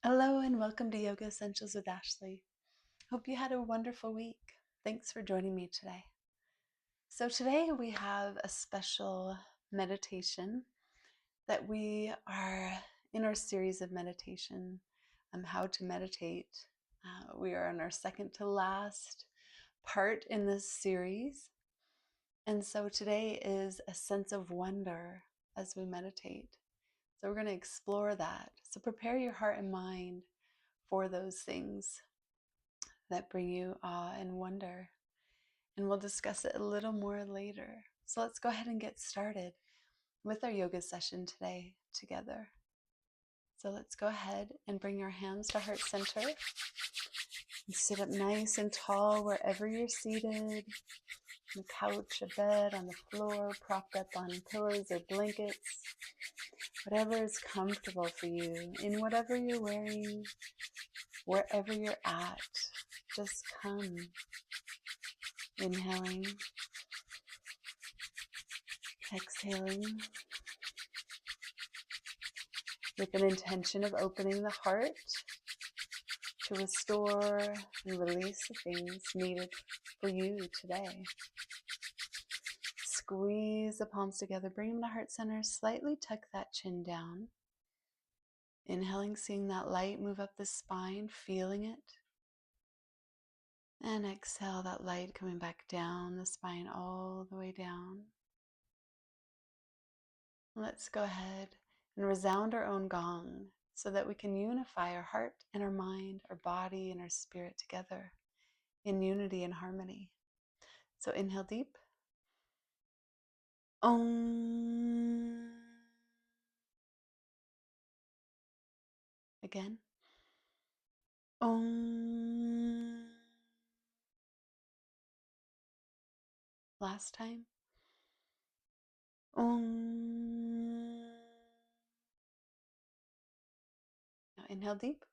Hello and welcome to Yoga Essentials with Ashley. Hope you had a wonderful week. Thanks for joining me today. So today we have a special meditation that we are in our series of meditation on how to meditate. We are on our second to last part in this series. And so today is a sense of wonder as we meditate. So we're going to explore that. So prepare your heart and mind for those things that bring you awe and wonder. And we'll discuss it a little more later. So let's go ahead and get started with our yoga session today together. So let's go ahead and bring your hands to heart center and sit up nice and tall wherever you're seated, on the couch, a bed, on the floor, propped up on pillows or blankets, whatever is comfortable for you, in whatever you're wearing, wherever you're at. Just come. Inhaling, exhaling, with an intention of opening the heart to restore and release the things needed for you today. Squeeze the palms together, bring them to heart center, slightly tuck that chin down. Inhaling, seeing that light move up the spine, feeling it. And exhale, that light coming back down the spine all the way down. Let's go ahead and resound our own gong so that we can unify our heart and our mind, our body and our spirit together in unity and harmony. So inhale deep. Om. Again. Om. Last time. Om. Now inhale deep.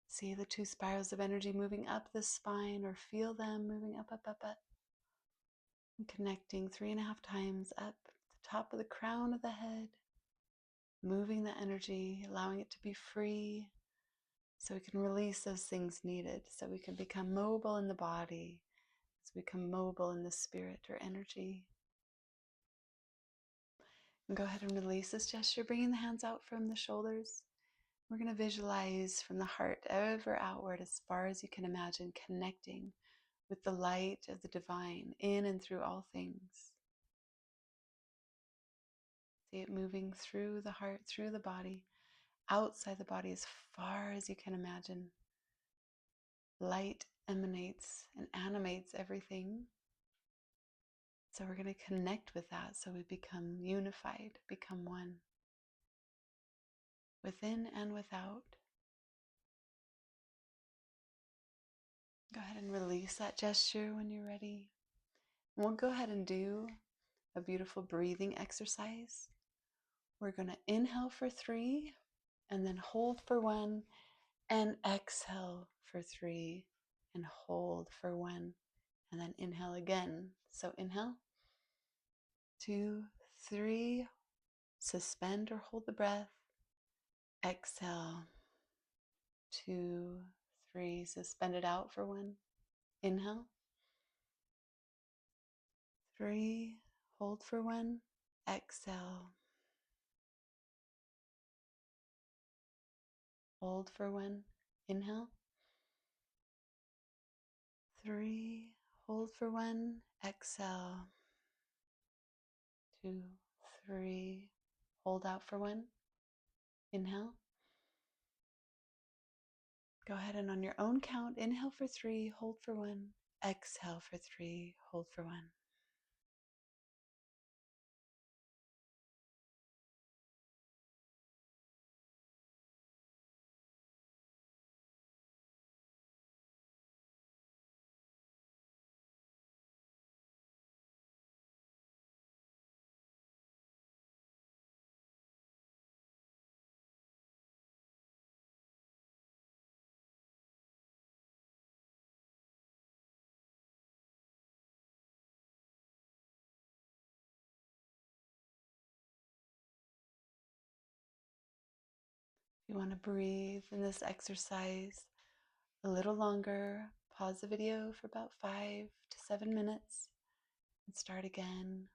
See the two spirals of energy moving up the spine, or feel them moving up, up, up, up. And connecting 3.5 times up the top of the crown of the head. Moving the energy, allowing it to be free so we can release those things needed, so we can become mobile in the body, so we become mobile in the spirit or energy. And go ahead and release this gesture, bringing the hands out from the shoulders. We're going to visualize from the heart ever outward as far as you can imagine, connecting with the light of the divine in and through all things. See it moving through the heart, through the body, outside the body as far as you can imagine. Light emanates and animates everything. So we're going to connect with that so we become unified, become one, within and without. Go ahead and release that gesture when you're ready. And we'll go ahead and do a beautiful breathing exercise. We're going to inhale for 3, and then hold for 1, and exhale for 3, and hold for 1, and then inhale again. So inhale, 2, 3, suspend or hold the breath. Exhale, 2, 3, suspend it out for 1. Inhale, 3, hold for 1. Exhale, hold for 1. Inhale, 3, hold for 1. Exhale, 2, 3, hold out for 1. Inhale. Go ahead and on your own count, inhale for 3, hold for 1. Exhale for 3, hold for 1. You want to breathe in this exercise a little longer. Pause the video for about 5 to 7 minutes and start again.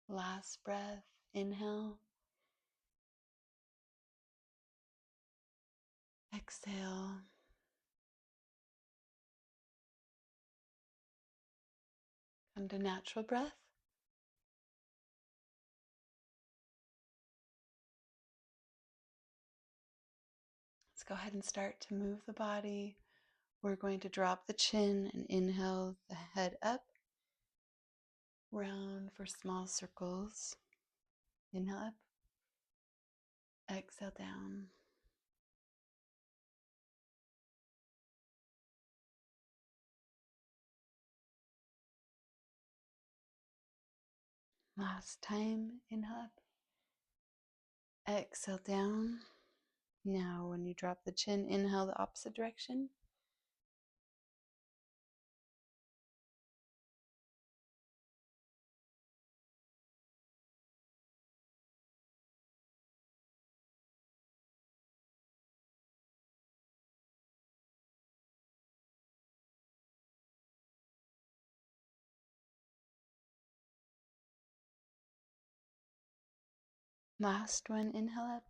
Last breath, inhale, exhale. Come to natural breath. Let's go ahead and start to move the body. We're going to drop the chin and inhale the head up, round for small circles. Inhale up, exhale down. Last time, inhale up, exhale down. Now when you drop the chin, inhale the opposite direction. Last one, inhale up,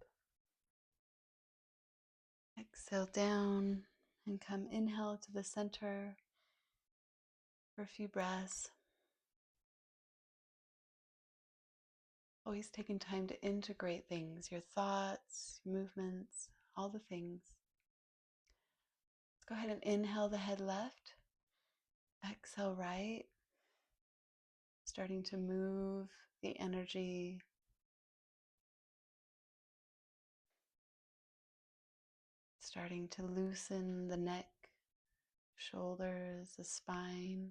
exhale down, and come inhale to the center for a few breaths. Always taking time to integrate things, your thoughts, movements, all the things. Let's go ahead and inhale the head left, exhale right, starting to move the energy. Starting to loosen the neck, shoulders, the spine.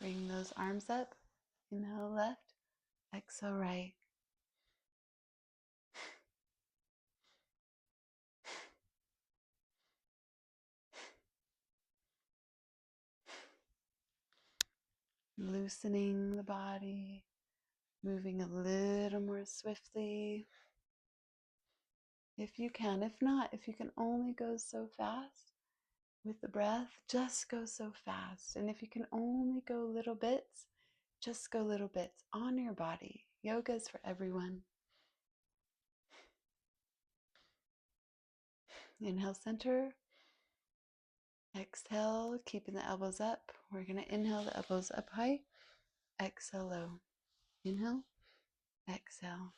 Bring those arms up. Inhale left, exhale right. Loosening the body, moving a little more swiftly if you can. If not, if you can only go so fast with the breath, just go so fast. And if you can only go little bits, just go little bits on your body. Yoga is for everyone. Inhale, center. Exhale, keeping the elbows up. We're going to inhale the elbows up high. Exhale low. Inhale, exhale.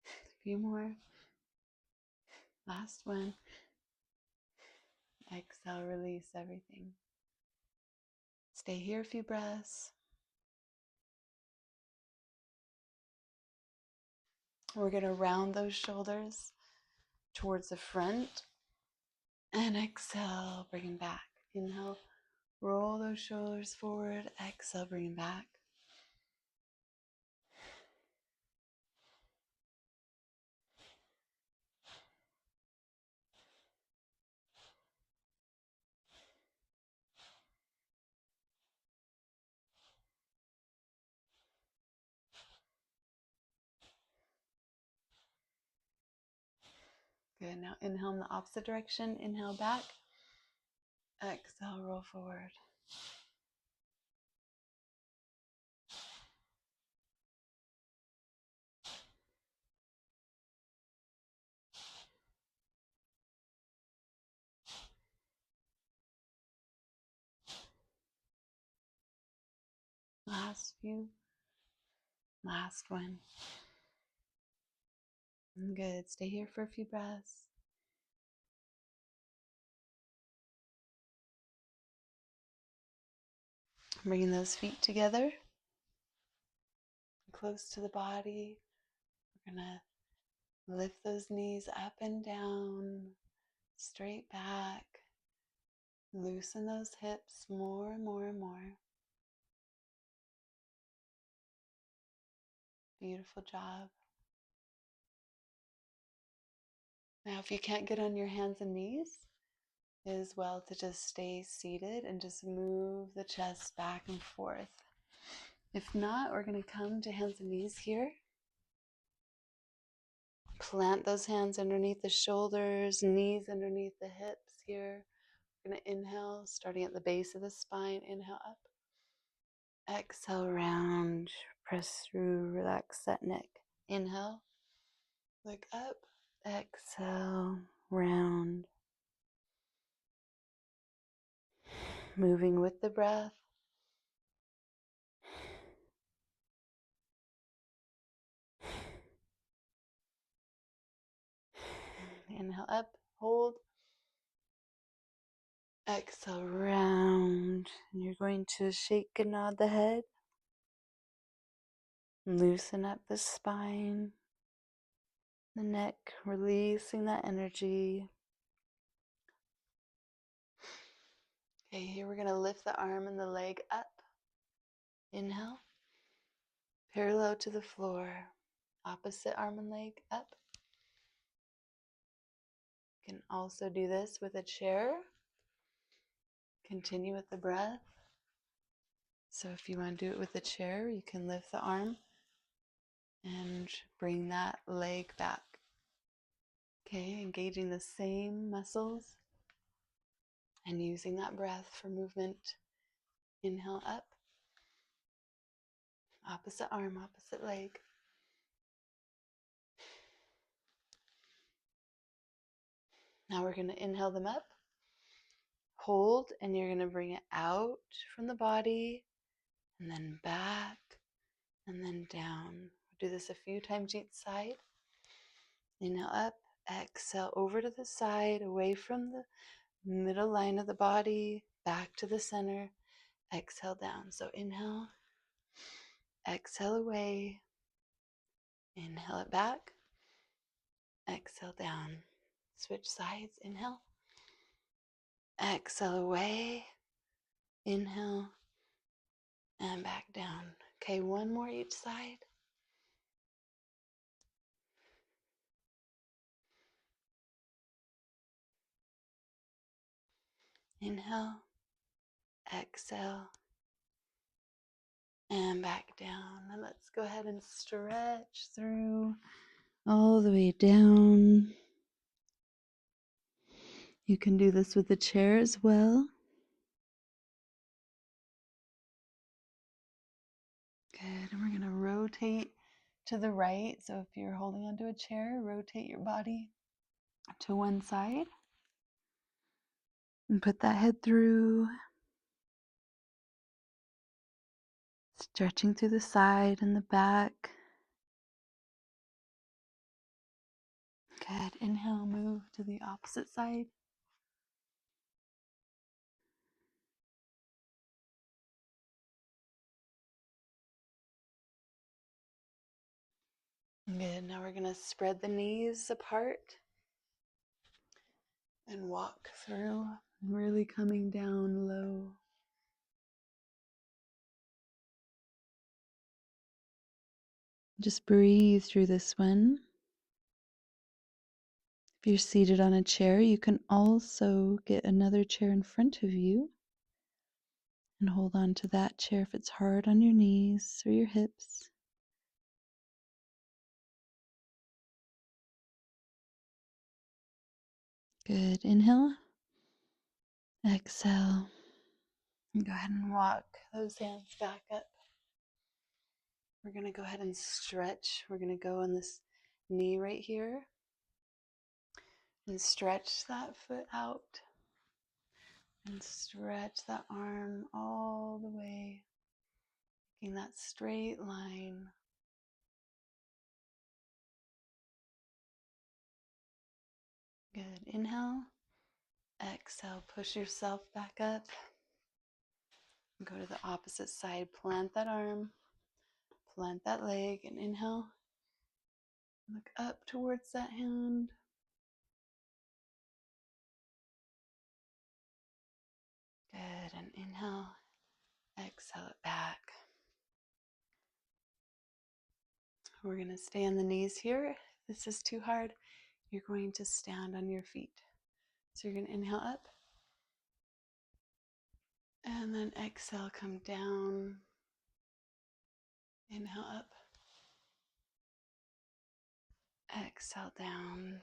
A few more. Last one. Exhale, release everything. Stay here a few breaths. We're going to round those shoulders towards the front. And exhale, bring them back. Inhale, roll those shoulders forward. Exhale, bring them back. Good. Now inhale in the opposite direction. Inhale back. Exhale, roll forward. Last few. Last one. Good. Stay here for a few breaths. Bringing those feet together, close to the body. We're going to lift those knees up and down, straight back. Loosen those hips more and more and more. Beautiful job. Now, if you can't get on your hands and knees, it is well to just stay seated and just move the chest back and forth. If not, we're going to come to hands and knees here. Plant those hands underneath the shoulders, knees underneath the hips here. We're going to inhale, starting at the base of the spine. Inhale up. Exhale, round. Press through, relax that neck. Inhale, look up. Exhale, round. Moving with the breath. Inhale up, hold. Exhale, round. And you're going to shake and nod the head. Loosen up the spine, the neck, releasing that energy. Okay, here we're going to lift the arm and the leg up. Inhale, parallel to the floor. Opposite arm and leg up. You can also do this with a chair. Continue with the breath. So if you want to do it with a chair, you can lift the arm and bring that leg back. Okay, engaging the same muscles and using that breath for movement. Inhale up. Opposite arm, opposite leg. Now we're going to inhale them up. Hold, and you're going to bring it out from the body, and then back, and then down. We'll do this a few times each side. Inhale up, exhale over to the side, away from the middle line of the body, back to the center. Exhale down. So inhale, exhale away, inhale it back, exhale down. Switch sides. Inhale, exhale away, inhale, and back down. Okay, one more each side. Inhale, exhale, and back down. And let's go ahead and stretch through all the way down. You can do this with the chair as well. Good, and we're going to rotate to the right. So if you're holding onto a chair, rotate your body to one side. And put that head through. Stretching through the side and the back. Good. Inhale, move to the opposite side. Good. Now we're going to spread the knees apart and walk through, really coming down low. Just breathe through this one. If you're seated on a chair, you can also get another chair in front of you and hold on to that chair if it's hard on your knees or your hips. Good. Inhale. Exhale. And go ahead and walk those hands back up. We're going to go ahead and stretch. We're going to go on this knee right here and stretch that foot out and stretch that arm all the way, making that straight line. Good. Inhale. Exhale. Push yourself back up. Go to the opposite side. Plant that arm, plant that leg, and inhale. Look up towards that hand. Good. And inhale, exhale it back. We're going to stay on the knees here. If this is too hard, you're going to stand on your feet. So you're going to inhale up. And then exhale, come down. Inhale up. Exhale down.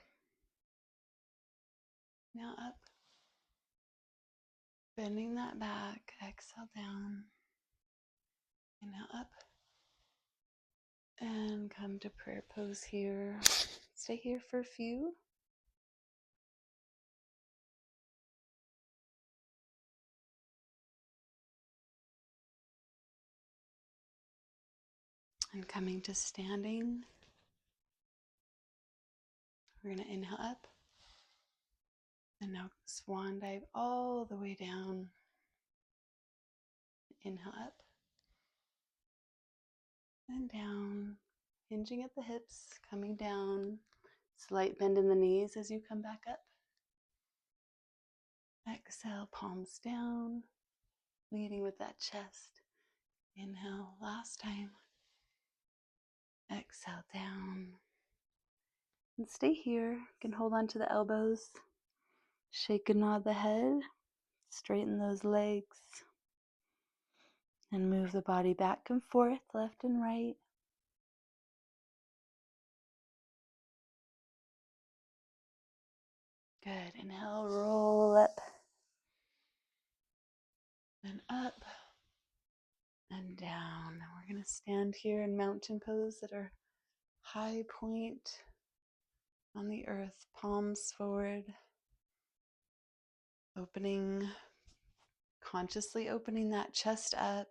Now up. Bending that back. Exhale down. Inhale up. And come to prayer pose here. Stay here for a few. And coming to standing. We're going to inhale up. And now swan dive all the way down. Inhale up. And down. Hinging at the hips, coming down. Slight bend in the knees as you come back up. Exhale, palms down. Leading with that chest. Inhale, last time. Exhale, down. And stay here. You can hold on to the elbows. Shake and nod the head. Straighten those legs. And move the body back and forth, left and right. Good. Inhale, roll up. And up. And down. And we're going to stand here in mountain pose at our high point on the earth. Palms forward. Consciously opening that chest up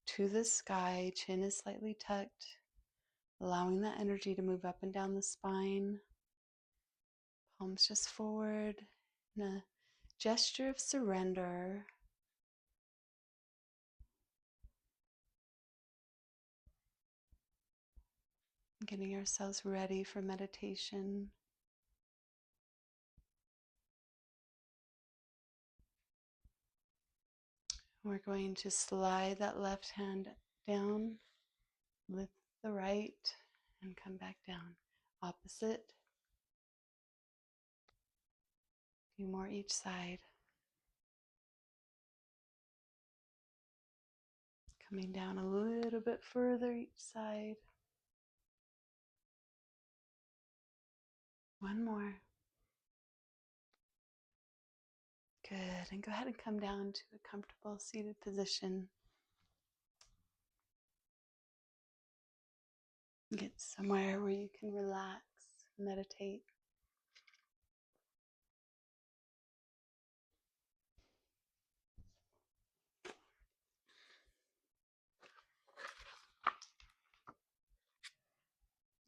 to the sky. Chin is slightly tucked. Allowing that energy to move up and down the spine. Palms just forward in a gesture of surrender. Getting ourselves ready for meditation. We're going to slide that left hand down, lift the right, and come back down. Opposite. A few more each side. Coming down a little bit further each side. One more. Good. And go ahead and come down to a comfortable seated position. Get somewhere where you can relax, meditate.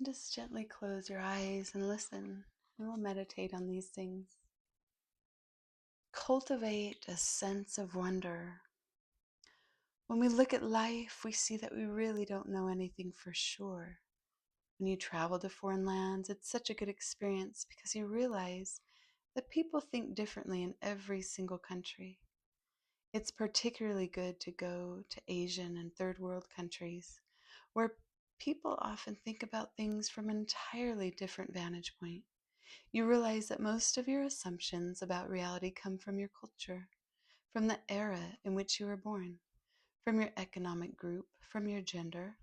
Just gently close your eyes and listen, and we'll meditate on these things. Cultivate a sense of wonder. When we look at life, we see that we really don't know anything for sure. When you travel to foreign lands, it's such a good experience because you realize that people think differently in every single country. It's particularly good to go to Asian and third world countries where people often think about things from an entirely different vantage point. You realize that most of your assumptions about reality come from your culture, from the era in which you were born, from your economic group, from your gender.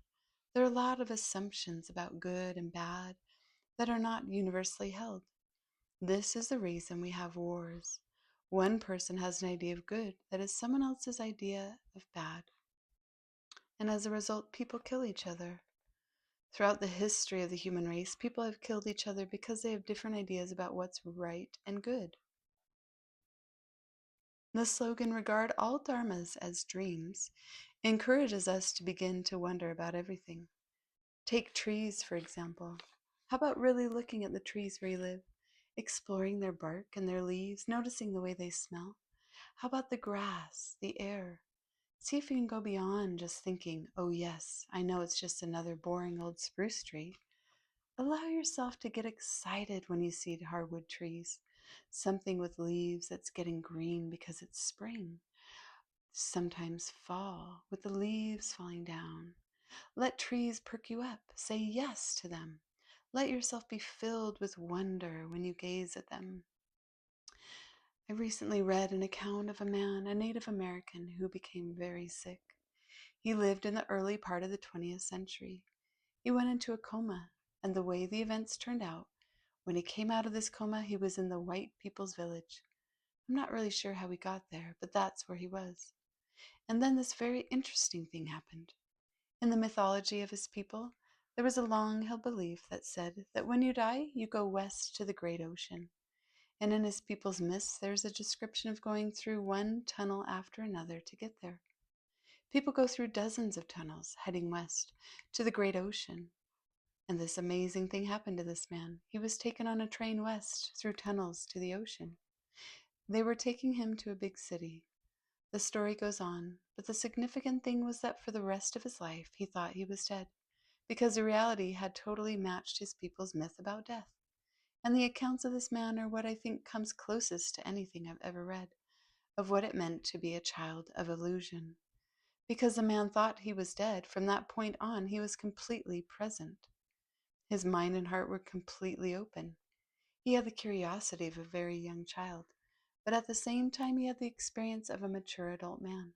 There are a lot of assumptions about good and bad that are not universally held. This is the reason we have wars. One person has an idea of good that is someone else's idea of bad. And as a result, people kill each other. Throughout the history of the human race, people have killed each other because they have different ideas about what's right and good. The slogan, "Regard all dharmas as dreams," encourages us to begin to wonder about everything. Take trees, for example. How about really looking at the trees where you live, exploring their bark and their leaves, noticing the way they smell? How about the grass, the air? See if you can go beyond just thinking, oh, yes, I know it's just another boring old spruce tree. Allow yourself to get excited when you see hardwood trees, something with leaves that's getting green because it's spring, sometimes fall with the leaves falling down. Let trees perk you up. Say yes to them. Let yourself be filled with wonder when you gaze at them. I recently read an account of a man, a Native American, who became very sick. He lived in the early part of the 20th century. He went into a coma, and the way the events turned out, when he came out of this coma, he was in the white people's village. I'm not really sure how he got there, but that's where he was. And then this very interesting thing happened. In the mythology of his people, there was a long held belief that said that when you die, you go west to the great ocean. And in his people's myths, there's a description of going through one tunnel after another to get there. People go through dozens of tunnels heading west to the great ocean. And this amazing thing happened to this man. He was taken on a train west through tunnels to the ocean. They were taking him to a big city. The story goes on, but the significant thing was that for the rest of his life, he thought he was dead, because the reality had totally matched his people's myth about death. And the accounts of this man are what I think comes closest to anything I've ever read of what it meant to be a child of illusion. Because the man thought he was dead, from that point on, he was completely present. His mind and heart were completely open. He had the curiosity of a very young child, but at the same time, he had the experience of a mature adult man.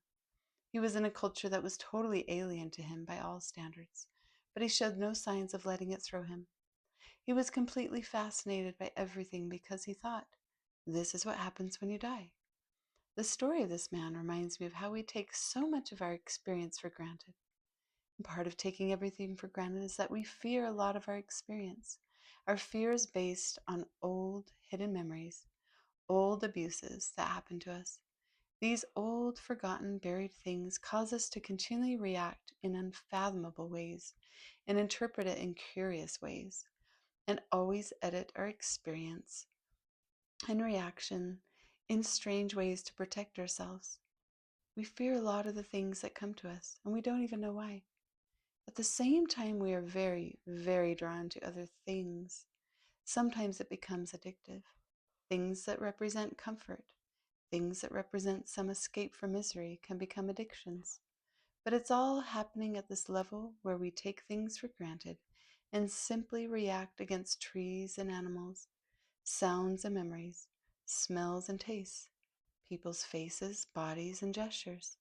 He was in a culture that was totally alien to him by all standards, but he showed no signs of letting it throw him. He was completely fascinated by everything because he thought, this is what happens when you die. The story of this man reminds me of how we take so much of our experience for granted. And part of taking everything for granted is that we fear a lot of our experience. Our fear is based on old hidden memories, old abuses that happened to us. These old, forgotten, buried things cause us to continually react in unfathomable ways and interpret it in curious ways, and always edit our experience and reaction in strange ways to protect ourselves. We fear a lot of the things that come to us, and we don't even know why. At the same time, we are very, very drawn to other things. Sometimes it becomes addictive. Things that represent comfort, things that represent some escape from misery can become addictions. But it's all happening at this level where we take things for granted and simply react against trees and animals, sounds and memories, smells and tastes, people's faces, bodies, and gestures.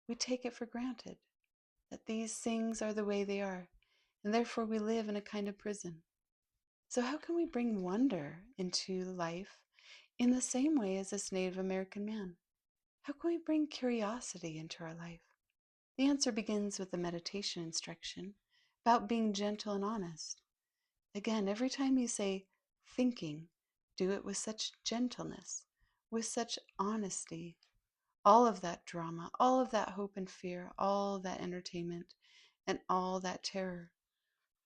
We take it for granted that these things are the way they are, and therefore we live in a kind of prison. So, how can we bring wonder into life in the same way as this Native American man? How can we bring curiosity into our life? The answer begins with the meditation instruction about being gentle and honest. Again, every time you say thinking, do it with such gentleness, with such honesty. All of that drama, all of that hope and fear, all that entertainment, and all that terror,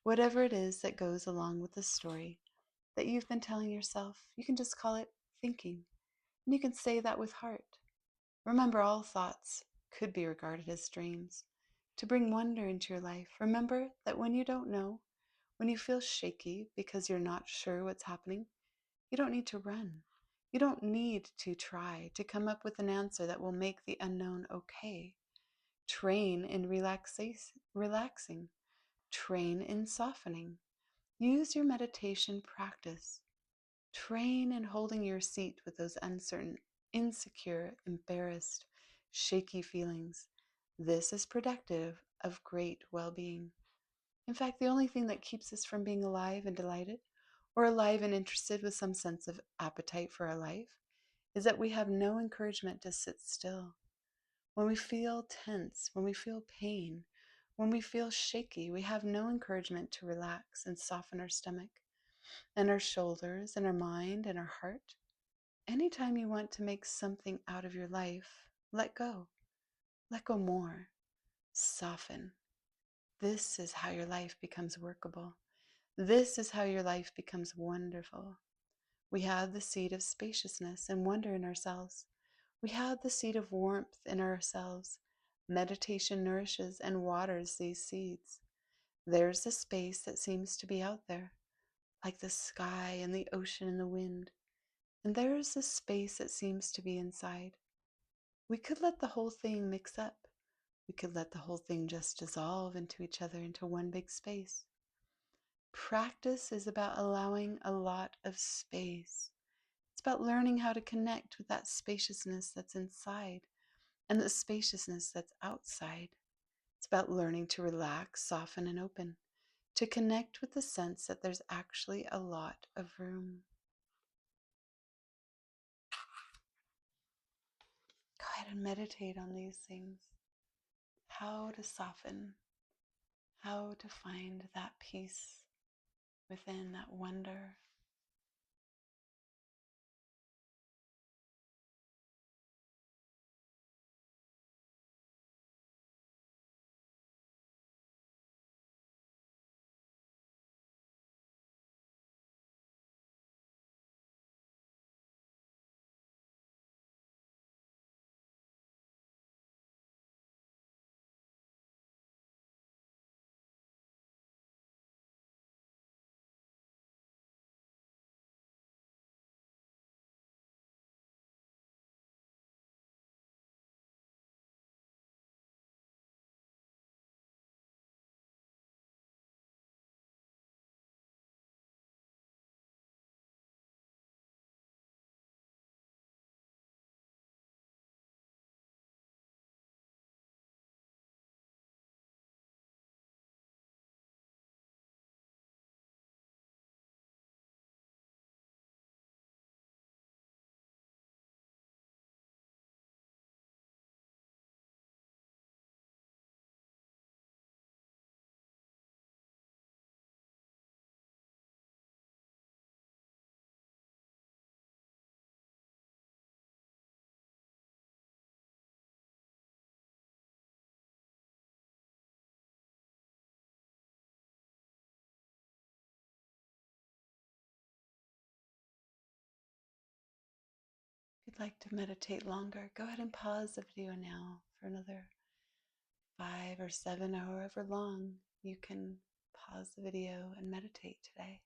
whatever it is that goes along with the story that you've been telling yourself, you can just call it thinking. And you can say that with heart. Remember, all thoughts could be regarded as dreams. To bring wonder into your life, remember that when you don't know, when you feel shaky because you're not sure what's happening, you don't need to run. You don't need to try to come up with an answer that will make the unknown okay. Train in relaxing. Train in softening. Use your meditation practice. Train in holding your seat with those uncertain, insecure, embarrassed, shaky feelings. This is productive of great well-being. In fact, the only thing that keeps us from being alive and delighted, or alive and interested with some sense of appetite for our life, is that we have no encouragement to sit still. When we feel tense, when we feel pain, when we feel shaky, we have no encouragement to relax and soften our stomach and our shoulders and our mind and our heart. Anytime you want to make something out of your life, let go. Let go more. Soften. This is how your life becomes workable. This is how your life becomes wonderful. We have the seed of spaciousness and wonder in ourselves. We have the seed of warmth in ourselves. Meditation nourishes and waters these seeds. There's a space that seems to be out there, like the sky and the ocean and the wind. And there is a space that seems to be inside. We could let the whole thing mix up. We could let the whole thing just dissolve into each other, into one big space. Practice is about allowing a lot of space. It's about learning how to connect with that spaciousness that's inside and the spaciousness that's outside. It's about learning to relax, soften, and open, to connect with the sense that there's actually a lot of room. Go ahead and meditate on these things. How to soften, how to find that peace within, that wonder. If you'd like to meditate longer, go ahead and pause the video now for another 5 or 7, or however long you can pause the video and meditate today.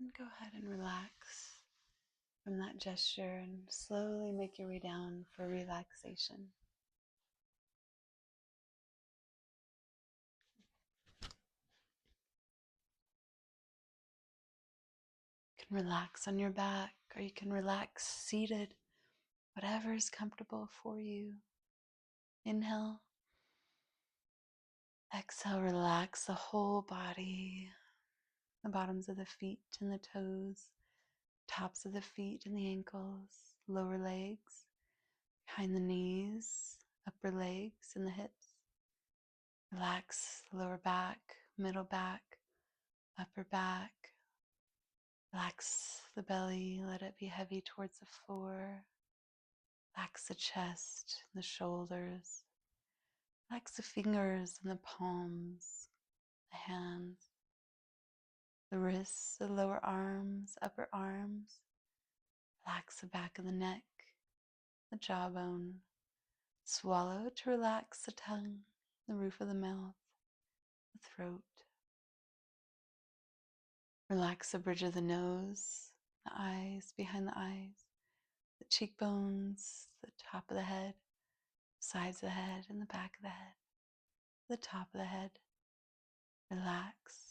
And go ahead and relax from that gesture and slowly make your way down for relaxation. You can relax on your back, or you can relax seated, whatever is comfortable for you. Inhale. Exhale, relax the whole body, the bottoms of the feet and the toes, tops of the feet and the ankles, lower legs, behind the knees, upper legs and the hips. Relax the lower back, middle back, upper back. Relax the belly, let it be heavy towards the floor. Relax the chest, the shoulders. Relax the fingers and the palms, the hands, the wrists, the lower arms, upper arms. Relax the back of the neck, the jawbone. Swallow to relax the tongue, the roof of the mouth, the throat. Relax the bridge of the nose, the eyes, behind the eyes, the cheekbones, the top of the head, sides of the head, and the back of the head, the top of the head. Relax.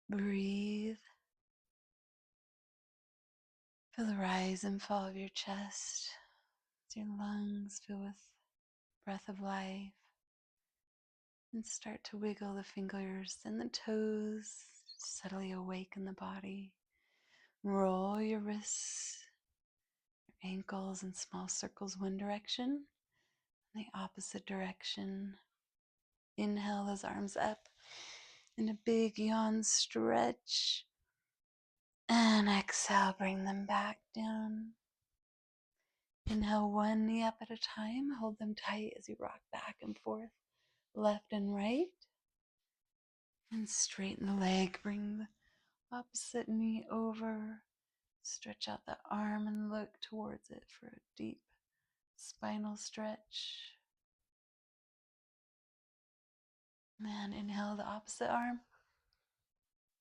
Breathe. Feel the rise and fall of your chest as your lungs fill with breath of life. And start to wiggle the fingers and the toes, subtly awaken the body. Roll your wrists, your ankles in small circles one direction, and the opposite direction. Inhale those arms up in a big yawn stretch. And exhale, bring them back down. Inhale one knee up at a time. Hold them tight as you rock back and forth, left and right. And straighten the leg. Bring the opposite knee over. Stretch out the arm and look towards it for a deep spinal stretch. And inhale the opposite arm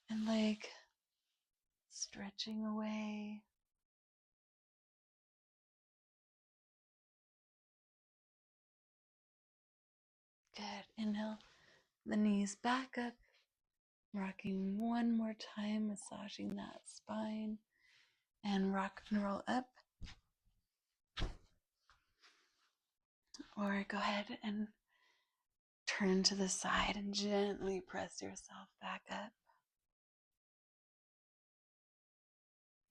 and leg, stretching away. Good. Inhale the knees back up. Rocking one more time, massaging that spine. And rock and roll up. Or go ahead and turn to the side and gently press yourself back up.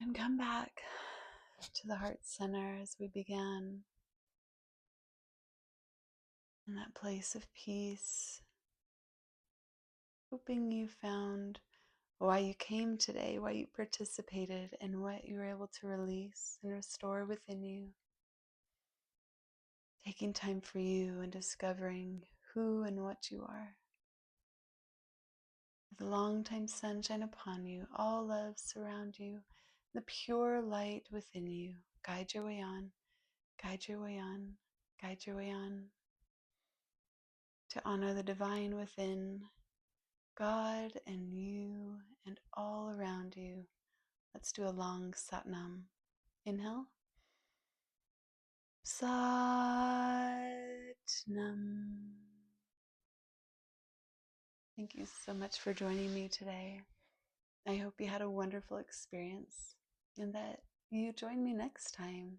And come back to the heart center as we began. In that place of peace. Hoping you found why you came today, why you participated, and what you were able to release and restore within you. Taking time for you and discovering who and what you are. The long-time sunshine upon you, all love surround you, the pure light within you. Guide your way on, guide your way on, guide your way on. To honor the divine within, God and you and all around you. Let's do a long Satnam. Inhale. Satnam. Thank you so much for joining me today. I hope you had a wonderful experience and that you join me next time.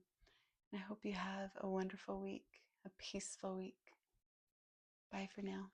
I hope you have a wonderful week, a peaceful week. Bye for now.